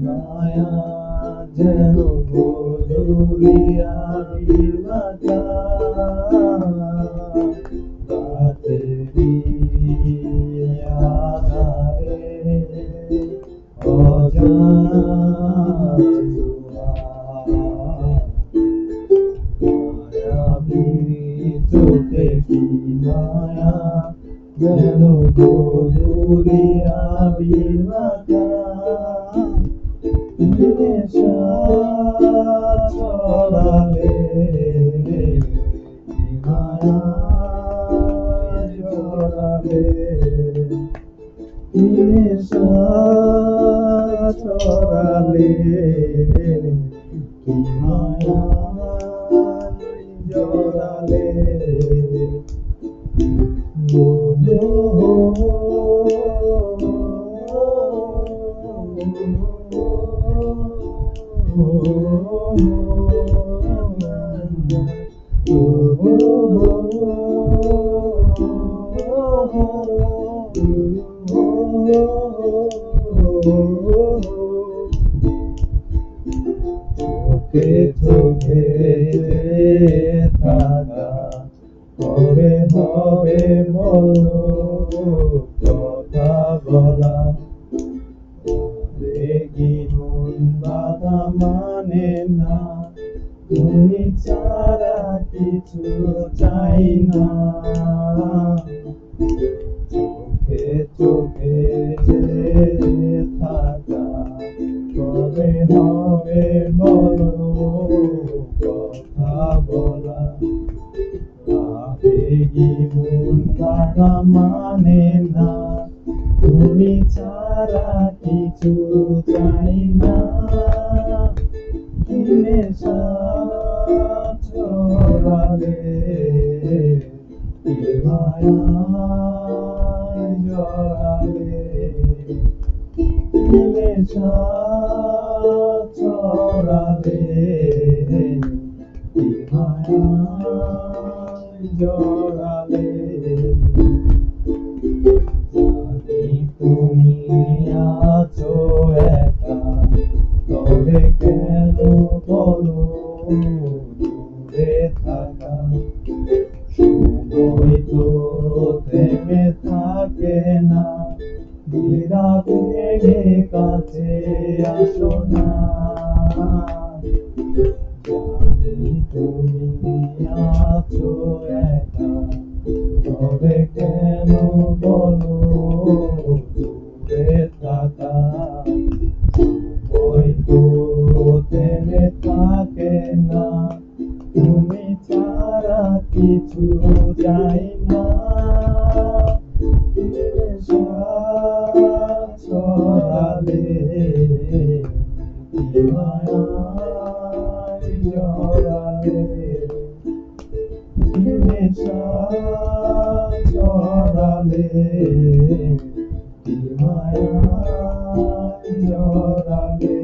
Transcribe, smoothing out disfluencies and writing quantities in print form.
মায়া যেন বদলিয়া বিমাতা রাতেরি আধারে অজানা মায়াবী চোখে কি মায়া যেন বদলিয়া বিমাতা ছড়ালে মায়া জড়ালে ছড়ালে মায়া জড়ালে চোখে থাকা কবে হবে বলো কথা বলা দেখি মন বাধা মানে না তুমি ছাড়া কিছু চাই না চোখে চোখে থাকা কবে হবে বলো কথা বলা আবেগী মন বাধা মানে না তুমি ছাড়া কিছু চাই না নেশা ছড়ালে মায়ায় জড়ালে নেশা ছড়ালে মায়ায় জড়ালে তুমি আছো একা তবে কেন বলো দূরে থাকা সময় তো থেমে থাকে না ধীরা ভেঙে কাছে আসো না জানি তুমি আছো একা তবে কেন বলো দূরে থাকা সময় তো থেমে থাকে না তুমি ছাড়া কিছু চাই না নেশা ছড়ালে মায়ায় জড়ালে নেশা ছড়ালে মায়ায় জড়ালে